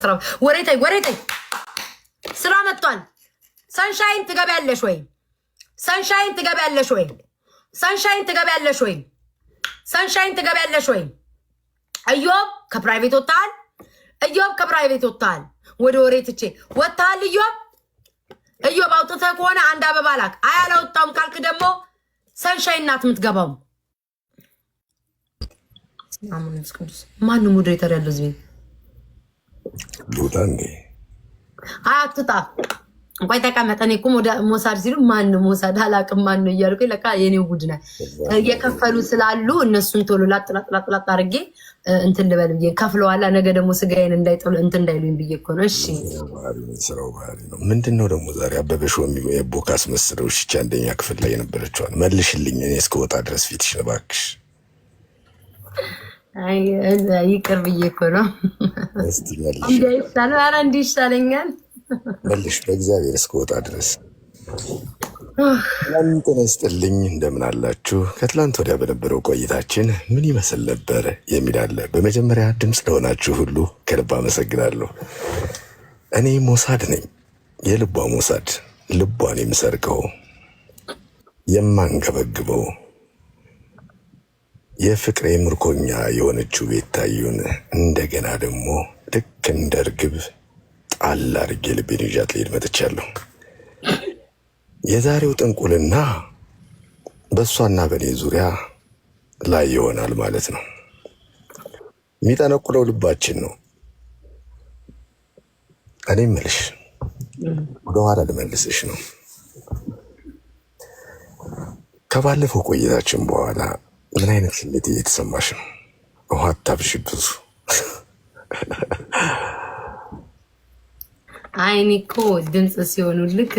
ትራው ወሬታይ ስራ መጥቷል። ሰንሻይን ትገቢያለሽ ወይ? ሰንሻይን ትገቢያለሽ ወይ? ሰንሻይን ትገቢያለሽ ወይ? ሰንሻይን ትገቢያለሽ ወይ? እዮብ ከፕራይቬት ወጣል። እዮብ ከፕራይቬት ወጣል። ወደ ወሬ ትቼ ወጣል። እዮብ አውጥተህ ከሆነ አንድ አበባ ላክ። አያላወጣውም ካልክ ደግሞ ሰንሻይን ናት የምትገባው። አማኑኤል ቅዱስ ማን ሞዴሬተር ያለው እዚህ ሉታንዴ አትጣ ቆይ ተቀመጠ። እኔ እኮ ሞሳድ ሲሉ ማን ሞሳድ አላቅም ማን ነው እያልኩ ለካ የኔው ቡድን እየከፈሉ ስላሉ እነሱን ቶሎ ላጥላጥላጥላጥ አድርጌ እንትን ልበል ብዬ ከፍለዋላ። ነገ ደግሞ ስጋዬን እንዳይጥሉ እንትን እንዳይሉኝ ብዬ እኮ ነው። እሺ ስራው ባህሪ ነው። ምንድነው ደግሞ ዛሬ አበበሽ የቦካስ መስለው እሺ፣ አንደኛ ክፍል ላይ የነበረችዋን መልሽልኝ። እኔ እስከወጣ ድረስ ፊትሽ እባክሽ። አይ ይቅር ብዬ እኮ ነው። እስቲ መልሽ። እንዲህ ይሻለኛል። መልሽ በእግዚአብሔር እስከወጣ ድረስ። ጤና ይስጥልኝ፣ እንደምን አላችሁ? ከትላንት ወዲያ በነበረው ቆይታችን ምን ይመስል ነበር የሚል አለ። በመጀመሪያ ድምፅ ለሆናችሁ ሁሉ ከልብ አመሰግናለሁ። እኔ ሞሳድ ነኝ፣ የልቧ ሞሳድ፣ ልቧን የምሰርቀው የማንገበግበው የፍቅሬ ምርኮኛ የሆነችው ቤታዩን እንደገና ደግሞ ልክ እንደ እርግብ ጣል አድርጌ ልቤን ይዣት ልሄድ መጥቻለሁ። የዛሬው ጥንቁልና በእሷና በእኔ ዙሪያ ላይ ይሆናል ማለት ነው። የሚጠነቁለው ልባችን ነው። እኔ እምልሽ ወደኋላ ልመልስሽ ነው። ከባለፈው ቆይታችን በኋላ ምን አይነት ስሜት እየተሰማሽ ነው? ውሃ አታብሽ ብዙ። አይኔ እኮ ድምፅ ሲሆኑ ልክ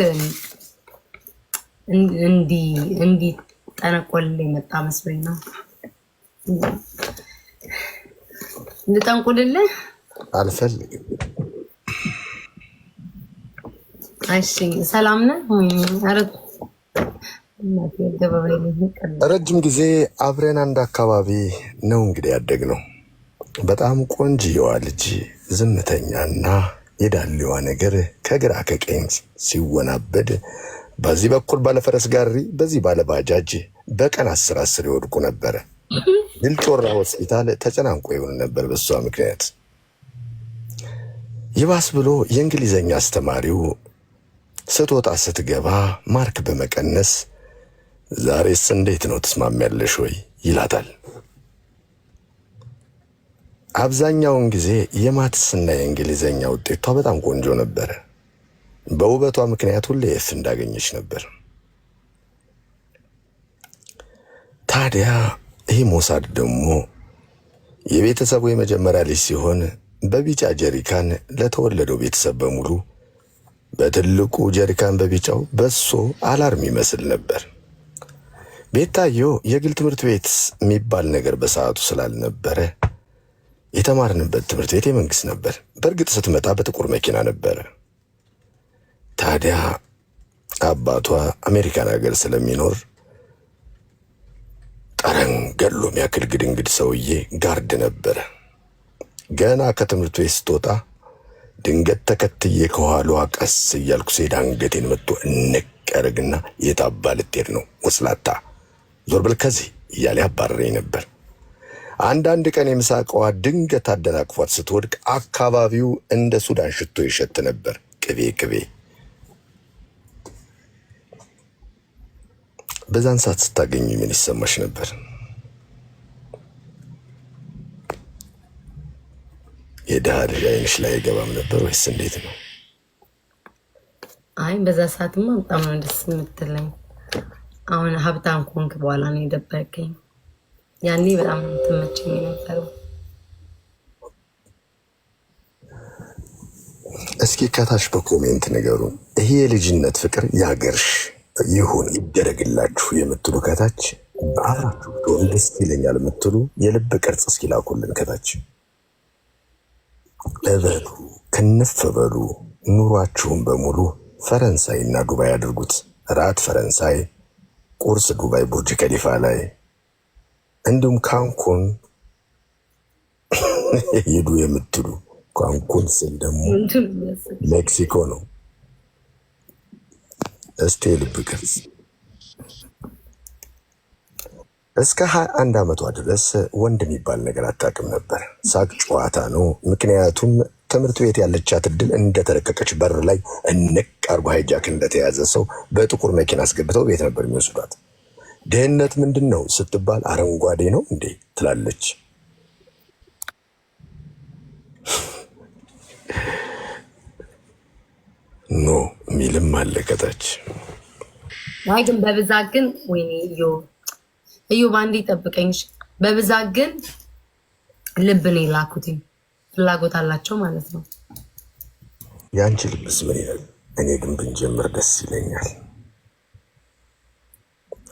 እንዲህ ጠነቆል የመጣ መስሎኝ ነው። እንድጠንቁልልህ አልፈልግም። እሺ ሰላም ነህ? ረጅም ጊዜ አብረን አንድ አካባቢ ነው እንግዲህ ያደግነው። በጣም ቆንጅየዋ ልጅ ዝምተኛና የዳሌዋ ነገር ከግራ ከቀኝ ሲወናበድ፣ በዚህ በኩል ባለፈረስ ጋሪ፣ በዚህ ባለባጃጅ በቀን 10 ይወድቁ ነበረ። ድልጮራ ሆስፒታል ተጨናንቆ ይሆን ነበር በሷ ምክንያት። ይባስ ብሎ የእንግሊዘኛ አስተማሪው ስትወጣ ስትገባ ማርክ በመቀነስ ዛሬስ እንዴት ነው ትስማሚያለሽ ወይ ይላታል። አብዛኛውን ጊዜ የማትስና የእንግሊዘኛ ውጤቷ በጣም ቆንጆ ነበረ። በውበቷ ምክንያት ሁሌ ኤፍ እንዳገኘች ነበር። ታዲያ ይህ ሞሳድ ደግሞ የቤተሰቡ የመጀመሪያ ልጅ ሲሆን በቢጫ ጀሪካን ለተወለደው ቤተሰብ በሙሉ በትልቁ ጀሪካን በቢጫው በሶ አላርም ይመስል ነበር። ቤታዮ የግል ትምህርት ቤት የሚባል ነገር በሰዓቱ ስላልነበረ የተማርንበት ትምህርት ቤት የመንግስት ነበር። በእርግጥ ስትመጣ በጥቁር መኪና ነበረ። ታዲያ አባቷ አሜሪካን ሀገር ስለሚኖር ጠረን ገሎ የሚያክል ግድንግድ ሰውዬ ጋርድ ነበረ። ገና ከትምህርት ቤት ስትወጣ ድንገት ተከትዬ ከኋላዋ ቀስ እያልኩ ስሄድ አንገቴን መጥቶ እንቅ ያደርግና የታባ ልትሄድ ነው ወስላታ ዞር ብል ከዚህ እያለ ያባረረኝ ነበር። አንዳንድ ቀን የምሳቀዋ ድንገት አደናቅፏት ስትወድቅ አካባቢው እንደ ሱዳን ሽቶ ይሸት ነበር። ቅቤ ቅቤ። በዛን ሰዓት ስታገኝ ምን ይሰማሽ ነበር? የድሃ ልጅ አይንሽ ላይ አይገባም ነበር ወይስ እንዴት ነው? አይ በዛ ሰዓትማ በጣም ነው ደስ የምትለኝ። አሁን ሀብታም ኮንክ በኋላ ነው የደበቀኝ። ያኔ በጣም ትመቸኝ ነበር። እስኪ ከታች በኮሜንት ንገሩን። ይሄ የልጅነት ፍቅር ያገርሽ ይሁን ይደረግላችሁ የምትሉ ከታች፣ በአብራችሁ ብትሆን ደስ ይለኛል የምትሉ የልብ ቅርጽ እስኪ ላኩልን ከታች። እበሉ ክንፍ በሉ። ኑሯችሁን በሙሉ ፈረንሳይ እና ዱባይ አድርጉት። ራት ፈረንሳይ፣ ቁርስ ዱባይ ቡርጅ ከሊፋ ላይ፣ እንዲሁም ካንኩን ሄዱ የምትሉ ኳንኩን ስል ደግሞ ሜክሲኮ ነው። እስቲ ልብ ቅርጽ እስከ 21 ዓመቷ ድረስ ወንድ የሚባል ነገር አታውቅም ነበር። ሳቅ ጨዋታ ነው። ምክንያቱም ትምህርት ቤት ያለቻት እድል እንደተለቀቀች በር ላይ እንቅ አርጎ ሃይጃክ እንደተያዘ ሰው በጥቁር መኪና አስገብተው ቤት ነበር የሚወስዷት። ድህነት ምንድን ነው ስትባል አረንጓዴ ነው እንዴ ትላለች። ኖ ሚልም አለቀታች። አይ ግን በብዛት ግን ወይኔ እዩ ባንዴ ጠብቀኝ። በብዛት ግን ልብ ነው የላኩትኝ። ፍላጎት አላቸው ማለት ነው። የአንቺ ልብስ ምን ይላል? እኔ ግን ብንጀምር ደስ ይለኛል።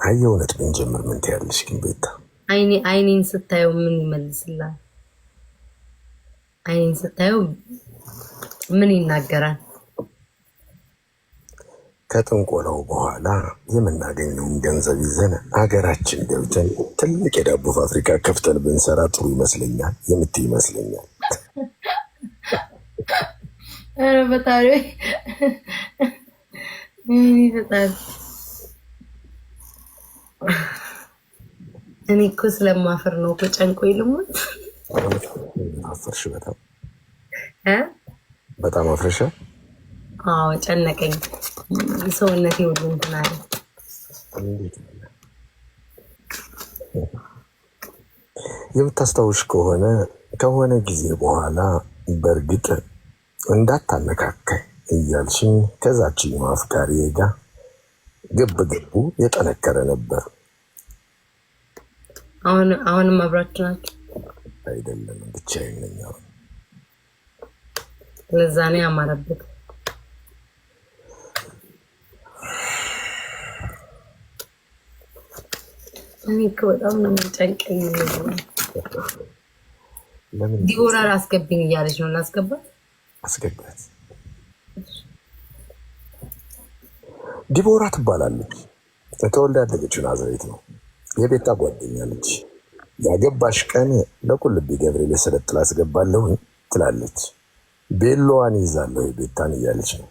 አየ እውነት ብንጀምር ምን ትያለሽ? ግን ቤታ አይኔን ስታየው ምን ይመልስላል? አይኔን ስታየው ምን ይናገራል? ከጥንቆላው በኋላ የምናገኘውን ገንዘብ ይዘን ሀገራችን ገብተን ትልቅ የዳቦ ፋብሪካ ከፍተን ብንሰራ ጥሩ ይመስለኛል የምትይ ይመስለኛል። ኧረ በታሪ ይፈጣል። እኔ እኮ ስለማፈር ነው እኮ ጨንቆኝ ልሞት። አፈርሽ? በጣም አፍረሻ? አዎ ጨነቀኝ። ሰውነቴ ሁሉ እንትን አለ። የምታስታውሽ ከሆነ ጊዜ በኋላ በእርግጥ እንዳታነካካይ እያልሽኝ ከዛችኝ አፍቃሪ ጋር ግብግቡ የጠነከረ ነበር። አሁንም አብራችሁ ናችሁ? አይደለም ብቻዬን ነኝ። ለዛ ነው ያማረበት። እኔ እኮ በጣም ነው የሚጨንቀኝ። ዲቦራ አስገብኝ እያለች ነው። ላስገባት? አስገባት። ዲቦራ ትባላለች። ተወልዳ ያደገችው ናዝሬት ነው። የቤታ ጓደኛ ነች። ያገባሽ ቀን ለቁልቢ ገብርኤል የሰለጥላ አስገባለሁ ትላለች። ቤሎዋን ይዛለሁ የቤታን እያለች ነው።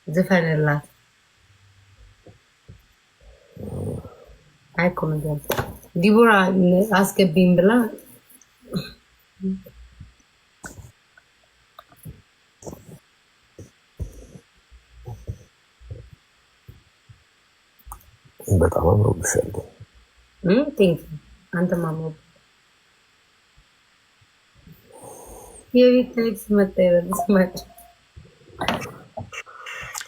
ዝፈንላት። አይኮመንት ዲቦራ አስገቢኝ ብላ በጣም አምሮብሻል። ቴንክ አንተም አምሮብ። የቤት ልብስ መጣ ይበልስማች።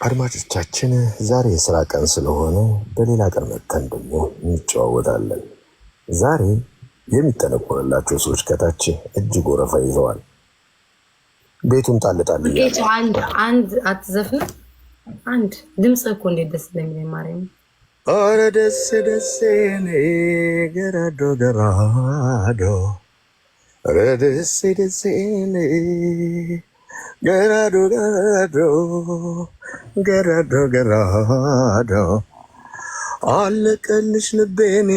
አድማጮቻችን ዛሬ የስራ ቀን ስለሆነ በሌላ ቀን መተን ደግሞ እንጨዋወታለን። ዛሬ የሚጠነቆርላቸው ሰዎች ከታች እጅግ ወረፋ ይዘዋል። ቤቱን ጣልጣል እያለ አንድ አትዘፍንም? አንድ ድምፅ እኮ እንዴት ደስ እንደሚለኝ ማርያም። ኧረ ደስ ደሴኔ ገራዶ ገራዶ ኧረ ደስ ደሴኔ ገራዶ ገራዶ ገራዶ ገራዶ አለቀልሽ ልቤኔ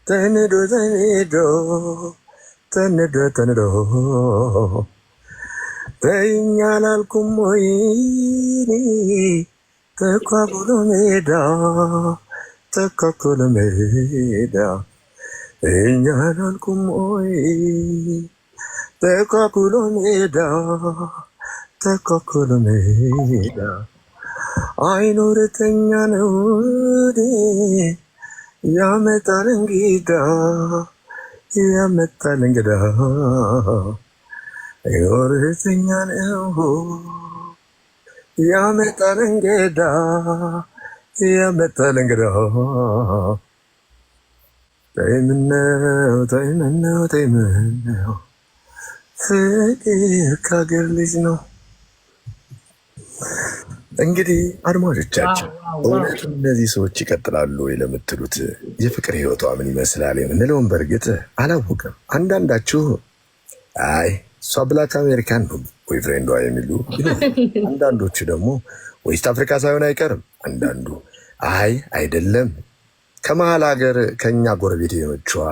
ተንዶ ተንዶ ተንዶ ተንዶ ተይኝ አላልኩም ወይ ተኳኩሎ ሜዳ ተኳኩሎ ሜዳ ተይኝ አላልኩም ወይ ተኳኩሎ ሜዳ ተኳኩሎ ሜዳ አይኖርተኛ ነው ያመጣል እንግዳ ያመጣል እንግዳ አይኖርተኛ ነው ያመጣል እንግዳ ያመጣል እንግዳ ተይምነው ተይምነው ተይምነው ፍቅር ከሀገር ልጅ ነው። እንግዲህ አድማጮቻችን እውነቱ እነዚህ ሰዎች ይቀጥላሉ ወይ ለምትሉት የፍቅር ህይወቷ ምን ይመስላል የምንለውን በእርግጥ አላወቅም። አንዳንዳችሁ አይ እሷ ብላክ አሜሪካን ነው ቦይፍሬንዷ የሚሉ፣ አንዳንዶቹ ደግሞ ዌስት አፍሪካ ሳይሆን አይቀርም። አንዳንዱ አይ አይደለም ከመሀል ሀገር ከኛ ጎረቤት የሆነችዋ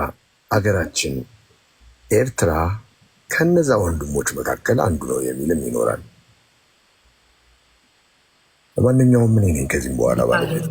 አገራችን ኤርትራ ከነዛ ወንድሞች መካከል አንዱ ነው የሚልም ይኖራል። ለማንኛውም ምን ነኝ ከዚህም በኋላ ባለቤት